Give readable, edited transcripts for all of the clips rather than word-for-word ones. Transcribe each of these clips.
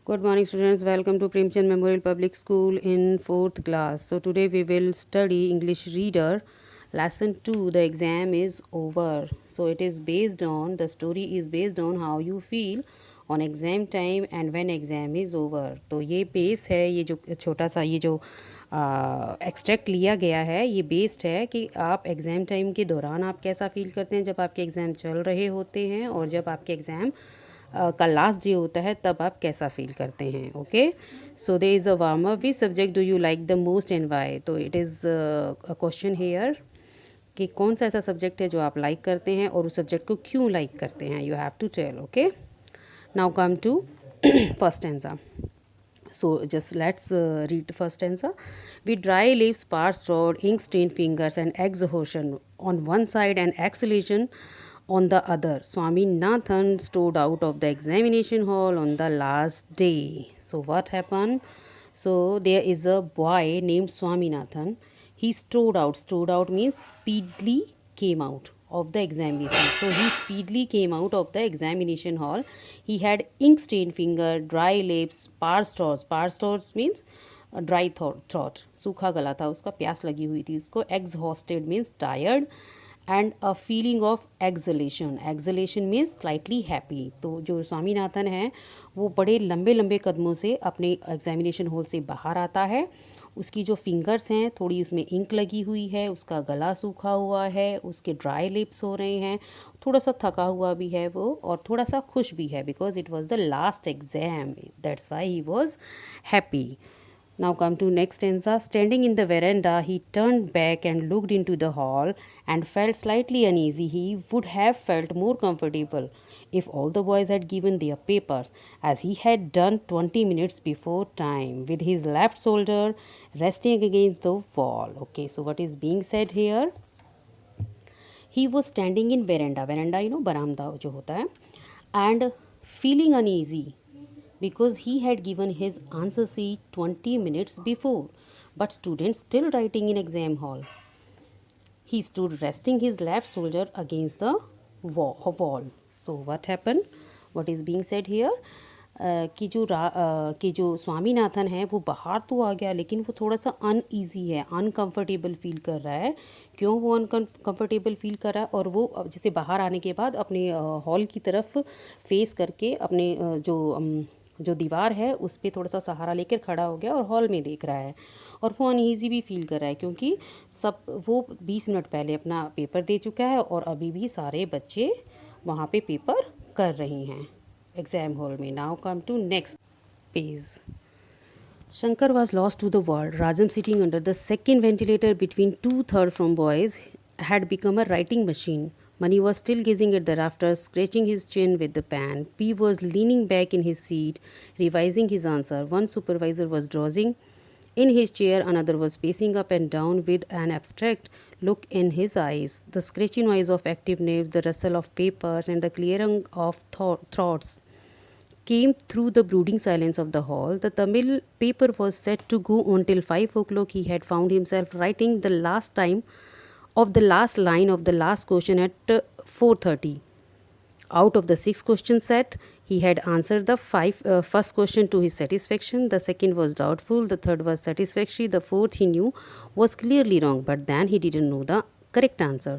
Good morning, students. Welcome to Premchand Memorial Public School in 4th class. So, today we will study English Reader. Lesson 2. The exam is over. So, it is based on, the story is based on how you feel on exam time and when exam is over. तो ये base है, ये जो छोटा सा ये जो extract लिया गया है, ये बेस्ड है कि आप एग्ज़ाम टाइम के दौरान आप कैसा फील करते हैं जब आपके एग्ज़ाम चल रहे होते हैं और जब आपके एग्ज़ाम का लास्ट डे होता है तब आप कैसा फील करते हैं. Okay, so they is a warm up. Which subject do you like the most and why. तो it is a question here कि कौन सा ऐसा सब्जेक्ट है जो आप लाइक करते हैं और उस सब्जेक्ट को क्यों लाइक करते हैं. You have to tell. Okay, now come to first answer. So just let's read the first stanza. With dry lips, parched throat, ink-stained fingers, and exhaustion on one side and exhalation on the other, Swaminathan strode out of the examination hall on the last day. So what happened? So there is a boy named Swaminathan. He strode out. Strode out means speedily came out of the examination. So he speedily came out of the examination hall. He had ink stained finger, dry lips, parched throat. Parched throat means dry throat, सूखा गला था उसका, प्यास लगी हुई थी उसको. Exhausted means tired and a feeling of acceleration. Acceleration means slightly happy. तो जो स्वामीनाथन है वो बड़े लंबे लंबे कदमों से अपने एग्जामिनेशन हॉल से बाहर आता है. उसकी जो फिंगर्स हैं थोड़ी उसमें इंक लगी हुई है, उसका गला सूखा हुआ है, उसके ड्राई लिप्स हो रहे हैं, थोड़ा सा थका हुआ भी है वो और थोड़ा सा खुश भी है because it was the last exam. That's why he was happy. Now come to next stanza. Standing in the veranda, he turned back and looked into the hall and felt slightly uneasy. He would have felt more comfortable if all the boys had given their papers, as he had done 20 minutes before time, with his left shoulder resting against the wall. Okay, so what is being said here? He was standing in veranda. Veranda, you know, baramda jo hota hai, and feeling uneasy because he had given his answer sheet 20 minutes before, but students still writing in exam hall. He stood resting his left shoulder against the wall. So what happened? What is being said here? कि जो स्वामीनाथन है वो बाहर तो आ गया लेकिन वो थोड़ा सा अनईजी है, अनकंफर्टेबल फील कर रहा है. क्यों वो अनकंफर्टेबल फील कर रहा है? और वो जैसे बाहर आने के बाद अपने हॉल की तरफ फेस करके अपने जो दीवार है उस पर थोड़ा सा सहारा लेकर खड़ा हो गया और हॉल में देख रहा है और वो अनईजी भी फील कर रहा है क्योंकि सब वो 20 मिनट पहले अपना पेपर दे चुका है और अभी भी सारे बच्चे वहाँ पे पेपर कर रहे हैं एग्ज़ाम हॉल में. Now come to next page. Shankar was lost to the world. Rajam, sitting under the second ventilator between two-thirds from boys, had become a writing machine. Mani was still gazing at the rafters, scratching his chin with the pen. P was leaning back in his seat, revising his answer. One supervisor was dozing in his chair, another was pacing up and down with an abstract look in his eyes. The scratchy noise of active nerves, the rustle of papers, and the clearing of thoughts came through the brooding silence of the hall. The Tamil paper was set to go on till 5 o'clock. He had found himself writing the last time of the last line of the last question at 4:30. Out of the 6 question set, he had answered the first question to his satisfaction. The second was doubtful. The third was satisfactory. The fourth he knew was clearly wrong, but then he didn't know the correct answer.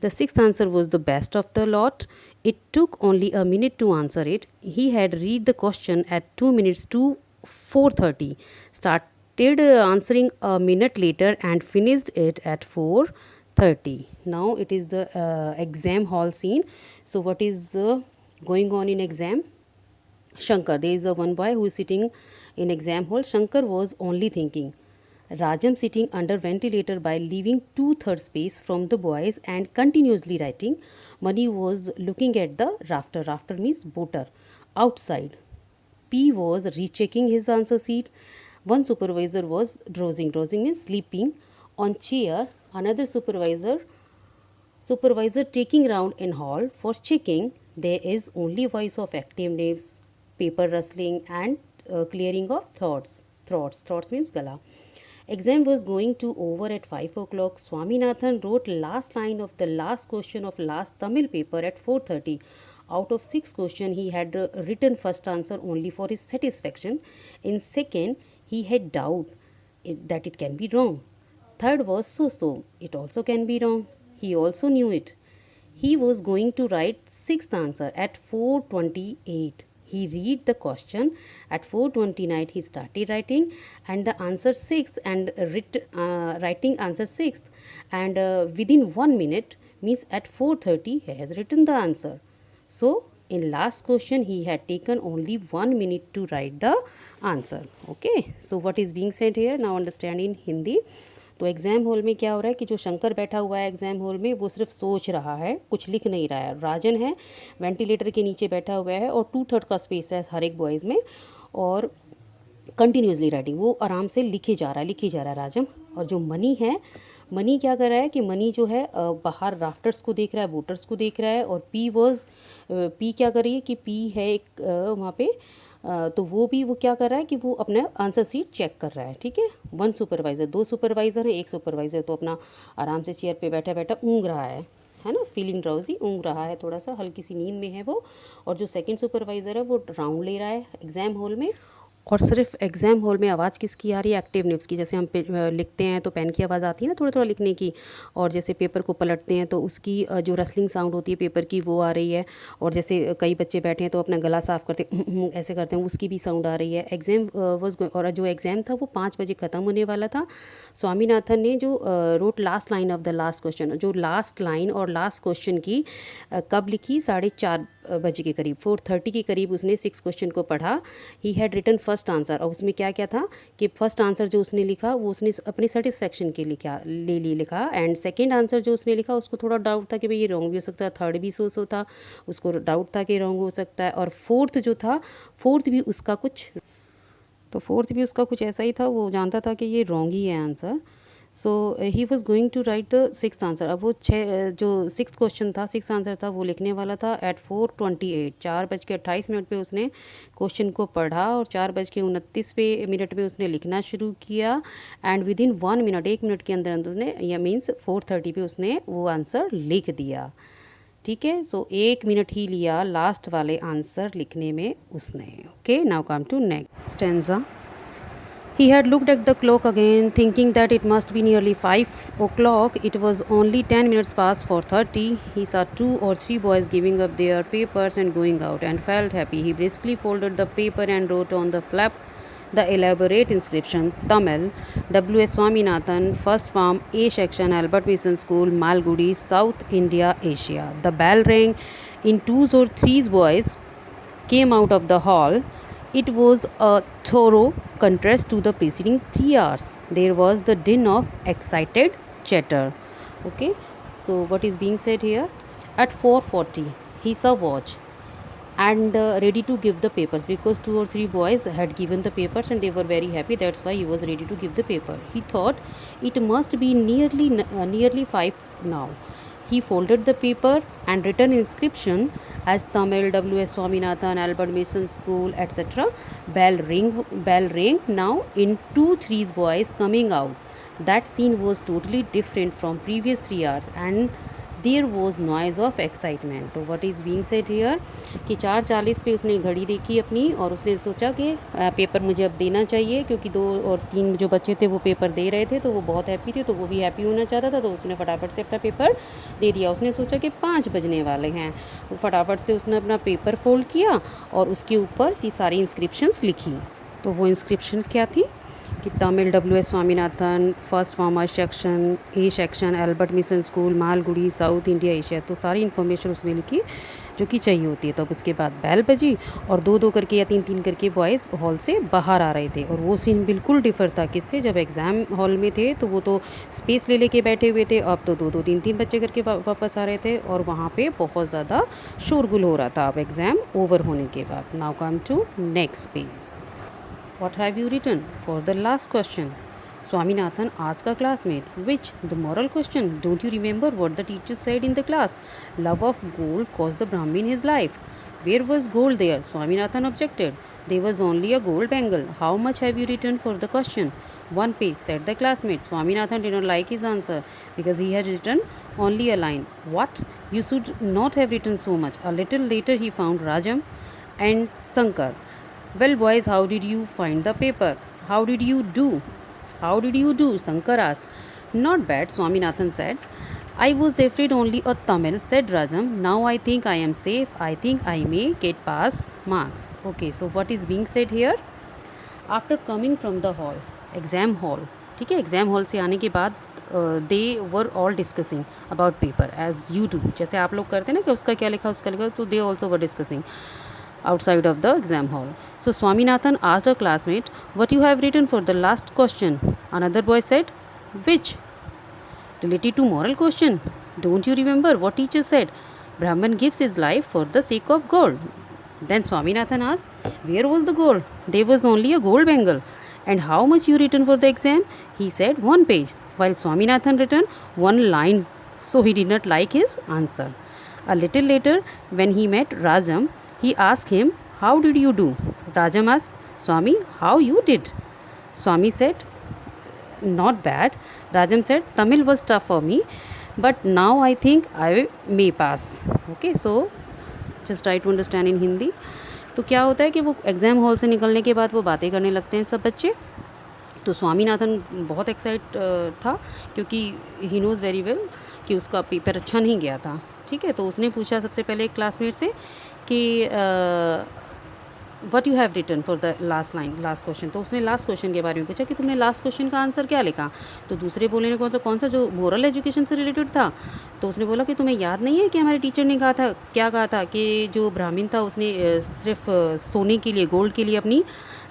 The sixth answer was the best of the lot. It took only a minute to answer it. He had read the question at 2 minutes to 4:30, started answering a minute later and finished it at 4:30. Now it is the exam hall scene. So what is going on in exam? Shankar, there is a one boy who is sitting in exam hall. Shankar was only thinking. Rajam, sitting under ventilator by leaving two-thirds space from the boys and continuously writing. Mani was looking at the rafter. Rafter means boater. Outside. P was rechecking his answer sheets. One supervisor was dozing. Dozing means sleeping on chair. Another supervisor taking round in hall for checking. There is only voice of active nerves, paper rustling, and clearing of thoughts. Thoughts means gala. Exam was going to over at 5 o'clock. Swaminathan wrote last line of the last question of last Tamil paper at 4:30. Out of 6 questions, he had written first answer only for his satisfaction. In second, he had doubt that it can be wrong. Third was so, it also can be wrong. He also knew it. He was going to write sixth answer at 4:28. He read the question at 4:29. He started writing and the answer sixth and writing answer sixth, and within 1 minute, means at 4:30 he has written the answer. So in last question he had taken only 1 minute to write the answer. Okay, so what is being said here now, understand in Hindi. तो exam hall में क्या हो रहा है कि जो शंकर बैठा हुआ है एग्ज़ाम हॉल में, वो सिर्फ सोच रहा है, कुछ लिख नहीं रहा है. राजन है, वेंटिलेटर के नीचे बैठा हुआ है और 2/3 का स्पेस है हर एक बॉयज़ में, और कंटिन्यूसली राइटिंग, वो आराम से लिखे जा रहा है राजन. और जो मनी है, मनी क्या कर रहा है कि मनी जो है बाहर राफ्टर्स को देख रहा है, वोटर्स को देख रहा है. और पी क्या कर रही है कि पी है एक वहाँ पे, तो वो क्या कर रहा है कि वो अपना आंसर सीट चेक कर रहा है. ठीक है, 1 सुपरवाइज़र, 2 सुपरवाइज़र है, 1 सुपरवाइज़र तो अपना आराम से चेयर पे बैठा बैठा ऊँग रहा है ना, फीलिंग ड्राउजी, ऊँग रहा है, थोड़ा सा हल्की सी नींद में है वो. और जो सेकंड सुपरवाइज़र है वो राउंड ले रहा है एग्ज़ाम हॉल में. और सिर्फ एग्ज़ाम हॉल में आवाज़ किसकी आ रही है? एक्टिव निब्स की. जैसे हम लिखते हैं तो पेन की आवाज़ आती है ना थोड़ा थोड़ा लिखने की, और जैसे पेपर को पलटते हैं तो उसकी जो रसलिंग साउंड होती है पेपर की वो आ रही है. और जैसे कई बच्चे बैठे हैं तो अपना गला साफ़ करते ऐसे करते हैं, उसकी भी साउंड आ रही है. एग्ज़ाम और जो एग्ज़ाम था वो 5 बजे ख़त्म होने वाला था. स्वामीनाथन ने जो wrote last line of the last question, जो लास्ट लाइन और लास्ट क्वेश्चन की कब लिखी? 4:30 बजे के करीब, 4:30 के करीब उसने 6 क्वेश्चन को पढ़ा. He had written first answer, और उसमें क्या क्या था कि फर्स्ट आंसर जो उसने लिखा वो उसने अपने सेटिस्फेक्शन के लिए लिखा. एंड सेकंड आंसर जो उसने लिखा उसको थोड़ा डाउट था कि भाई ये रॉन्ग भी हो सकता है. थर्ड भी सो था, उसको डाउट था कि रॉन्ग हो सकता है. और फोर्थ भी उसका कुछ ऐसा ही था, वो जानता था कि ये रॉन्ग ही है answer. So he was going to write the six answer. अब वो जो सिक्स क्वेश्चन था, सिक्स आंसर था, वो लिखने वाला था एट 4:28, 4:28 पे उसने क्वेश्चन को पढ़ा और 4:29 पे उसने लिखना शुरू किया. And with in 1 minute, 1 minute के अंदर अंदर उसने, या मीन्स 4:30 पे उसने वो आंसर लिख दिया. ठीक है, सो 1 मिनट ही लिया लास्ट वाले आंसर लिखने में उसने. Okay, now come to next stanza. He had looked at the clock again, thinking that it must be nearly 5 o'clock. It was only 10 minutes past 4:30. He saw 2 or 3 boys giving up their papers and going out, and felt happy. He briskly folded the paper and wrote on the flap the elaborate inscription, Tamil, W. S. Swaminathan, First Form, A Section, Albert Mission School, Malgudi, South India, Asia. The bell rang. In 2s or 3s boys came out of the hall. It was a thorough contrast to the preceding 3 hours. There was the din of excited chatter. Okay, so what is being said here? At 4:40, he saw watch and ready to give the papers, because 2 or 3 boys had given the papers and they were very happy. That's why he was ready to give the paper. He thought it must be nearly 5 now. He folded the paper and written inscription as Tamil, W. S. Swaminathan, Albert Mission School, etc. Bell rang now. In 2-3 boys coming out. That scene was totally different from previous 3 hours, and there was noise of excitement. तो what is being said here कि 4:40 पे उसने घड़ी देखी अपनी और उसने सोचा कि पेपर मुझे अब देना चाहिए, क्योंकि 2 और 3 जो बच्चे थे वो पेपर दे रहे थे तो वो बहुत हैप्पी थे, तो वो भी हैप्पी होना चाहता था, तो उसने फटाफट से अपना पेपर दे दिया. उसने सोचा कि 5 बजने वाले हैं, वो फटाफट से उसने अपना पेपर फोल्ड किया और उसके ऊपर सी सारी इंस्क्रिप्शंस लिखी. तो वो इंस्क्रिप्शन क्या थी कि Tamil, W. S. Swaminathan, first farmer section, A section, Albert mission school, Malgudi, south India, Asia. तो सारी इन्फॉर्मेशन उसने लिखी जो कि चाहिए होती है. तब उसके बाद बैल बजी और 2-2 करके या 3-3 करके बॉयज़ हॉल से बाहर आ रहे थे. और वो सीन बिल्कुल डिफर था किससे, जब एग्ज़ाम हॉल में थे तो वो तो स्पेस ले लेके बैठे हुए थे, अब तो 2-2 3-3 बच्चे करके वापस आ रहे थे और वहाँ पे बहुत ज़्यादा शोरगुल हो रहा था अब एग्ज़ाम ओवर होने के बाद. Now come to next page. What have you written? For the last question, Swaminathan asked a classmate. Which? The moral question. Don't you remember what the teacher said in the class? Love of gold cost the Brahmin his life. Where was gold there? Swaminathan objected. There was only a gold bangle. How much have you written for the question? 1 page, said the classmate. Swaminathan did not like his answer because he had written only a line. What? You should not have written so much. A little later, he found Rajam and Sankar. Well, boys, how did you find the paper? How did you do? How did you do? Sankar asked. Not bad, Swaminathan said. I was afraid only a Tamil, said Rajam. Now I think I am safe. I think I may get pass marks. Okay, so what is being said here? After coming from the hall, exam hall, ठीक है, exam hall से आने के बाद they were all discussing about paper as you do, जैसे आप लोग करते हैं ना कि उसका क्या लिखा उसका लिखा, तो they also were discussing outside of the exam hall. So Swaminathan asked her classmate, what you have written for the last question? Another boy said, which? Related to moral question. Don't you remember what teacher said? Brahman gives his life for the sake of gold. Then Swaminathan asked, where was the gold? There was only a gold bangle. And how much you written for the exam? He said 1 page, while Swaminathan written 1 line, so he did not like his answer. A little later, when he met Rajam, he asked him, how did you do? Rajam asked, Swami, how you did? Swami said, not bad. Rajam said, Tamil was tough for me, but now I think I may pass. Okay, so just try to understand in Hindi. तो क्या होता है कि वो exam hall से निकलने के बाद वो बातें करने लगते हैं सब बच्चे. तो स्वामीनाथन बहुत एक्साइट था क्योंकि ही नोज़ वेरी वेल कि उसका पेपर अच्छा नहीं गया था. ठीक है, तो उसने पूछा सबसे पहले एक क्लासमेट से कि what you have written for the last line, last question. तो उसने लास्ट क्वेश्चन के बारे में पूछा कि तुमने लास्ट क्वेश्चन का आंसर क्या लिखा. तो दूसरे बोलने को तो कौन सा, जो मोरल एजुकेशन से रिलेटेड था. तो उसने बोला कि तुम्हें याद नहीं है कि हमारे टीचर ने कहा था, क्या कहा था, कि जो ब्राह्मण था उसने सिर्फ सोने के लिए, गोल्ड के लिए अपनी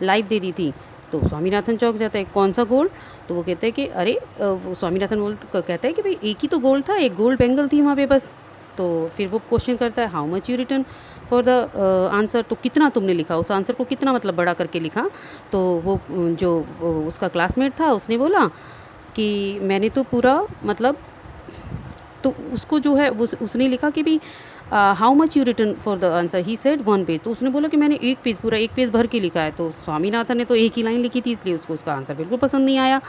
लाइफ दे दी थी. तो स्वामीनाथन चौंक जाता है, कौन सा गोल्ड. तो वो कहते हैं कि अरे, स्वामीनाथन कहता है कि भाई एक ही तो गोल्ड था, एक गोल्ड बैंगल थी वहाँ पे बस. तो फिर वो क्वेश्चन करता है, how much you return for the answer, तो कितना तुमने लिखा, उस आंसर को कितना मतलब बड़ा करके लिखा. तो वो जो उसका क्लासमेट था उसने बोला कि मैंने तो पूरा मतलब, तो उसको जो है वो उसने लिखा कि भाई how much you return for the answer. He said 1 page. तो उसने बोला कि मैंने एक पेज, पूरा एक पेज भर के लिखा है. तो स्वामीनाथन ने तो एक ही लाइन लिखी थी, इसलिए उसको उसका आंसर बिल्कुल पसंद नहीं आया.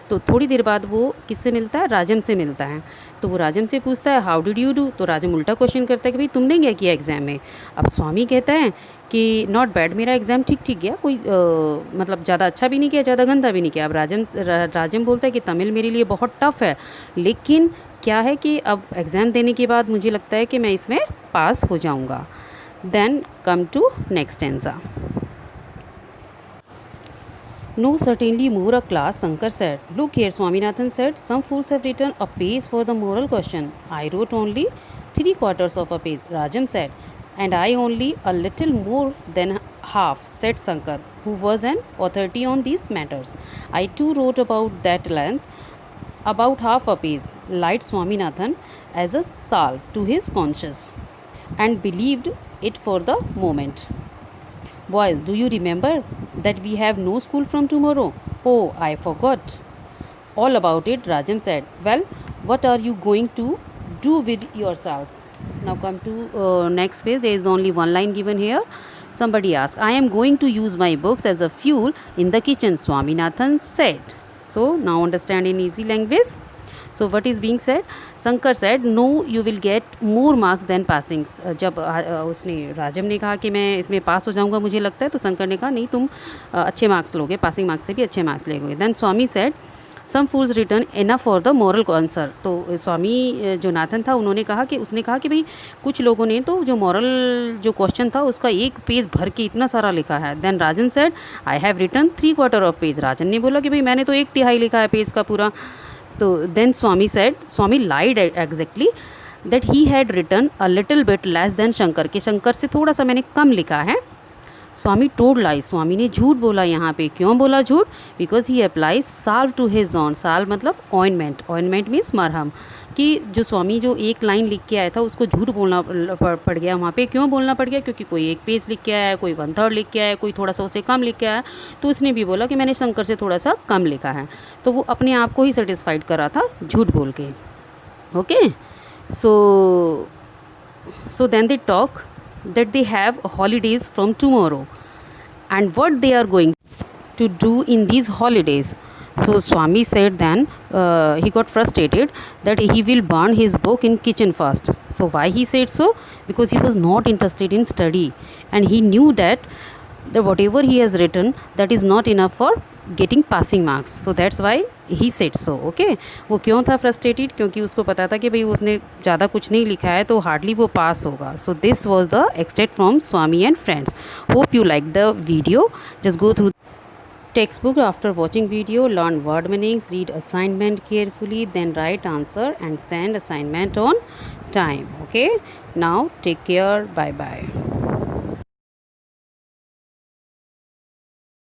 तो थोड़ी देर बाद वो किससे मिलता है, राजम से मिलता है. तो वो राजम से पूछता है हाउ डिड यू डू. तो राजम उल्टा क्वेश्चन करता है कि भाई तुमने क्या किया एग्ज़ाम में. अब स्वामी कहता है कि नॉट बैड, मेरा एग्ज़ाम ठीक ठीक गया, कोई मतलब ज़्यादा अच्छा भी नहीं किया, ज़्यादा गंदा भी नहीं किया. अब राजम बोलता है कि तमिल मेरे लिए बहुत टफ है, लेकिन क्या है कि अब एग्ज़ाम देने के बाद मुझे लगता है कि मैं इसमें पास हो जाऊँगा. Then come to next stanza. No, certainly more a class, Shankar said. Look here, Swaminathan said, some fools have written a page for the moral question. I wrote only 3/4 of a page, Rajam said. And I only a little more than half, said Shankar, who was an authority on these matters. I too wrote about that length, about half a page, lied Swaminathan as a salve to his conscience, and believed it for the moment. Boys, do you remember that we have no school from tomorrow? Oh, I forgot all about it, Rajam said. Well, what are you going to do with yourselves? Now come to next page. There is only one line given here. Somebody asked, I am going to use my books as a fuel in the kitchen, Swaminathan said. So now understand in easy language. So what is being said? Shankar said, no, you will get more marks than passing. जब उसने राजम ने कहा कि मैं इसमें pass हो जाऊंगा मुझे लगता है, तो शंकर ने कहा नहीं, तुम अच्छे मार्क्स लोगे, पासिंग मार्क्स से भी अच्छे मार्क्स लोगे. Then Swami said, some fools written enough for the moral answer. तो स्वामी जो नाथन था उन्होंने कहा कि उसने कहा कि भाई कुछ लोगों ने तो जो मॉरल जो क्वेश्चन था उसका एक पेज भर के इतना सारा लिखा है. Then Rajan said, I have written 3/4 of page. Rajan ने बोला कि भाई मैंने तो 1/3 लिखा है पेज का पूरा. तो then Swami said, Swami lied exactly that he had written a little bit less than Shankar, के शंकर से थोड़ा सा मैंने कम लिखा है. स्वामी टोल्ड लाई, स्वामी ने झूठ बोला. यहाँ पे क्यों बोला झूठ? Because he apply salve to his own. Salve मतलब ऑइनमेंट, ऑइनमेंट मीन्स मरहम. कि जो स्वामी जो एक लाइन लिख के आया था उसको झूठ बोलना पड़ गया वहाँ पे. क्यों बोलना पड़ गया? क्योंकि कोई एक पेज लिख के आया है, कोई 1/3 लिख के आया है, कोई थोड़ा सा उससे कम लिख के आया है. तो उसने भी बोला कि मैंने शंकर से थोड़ा सा कम लिखा है. तो वो अपने आप को ही सेटिस्फाइड कर रहा था झूठ बोल के. Okay, so then they talk that they have holidays from tomorrow and what they are going to do in these holidays. So Swami said then he got frustrated that he will burn his book in kitchen first. So why he said so? Because he was not interested in study, and he knew that the whatever he has written, that is not enough for getting passing marks. So that's why he said so. Okay, वो क्यों था frustrated? क्योंकि उसको पता था कि भाई उसने ज़्यादा कुछ नहीं लिखा है तो hardly वो पास होगा. So this was the extract from Swami and Friends. Hope you like the video. Just go through textbook. After watching video, learn word meanings, read assignment carefully, then write answer and send assignment on time. Okay, now take care. Bye bye.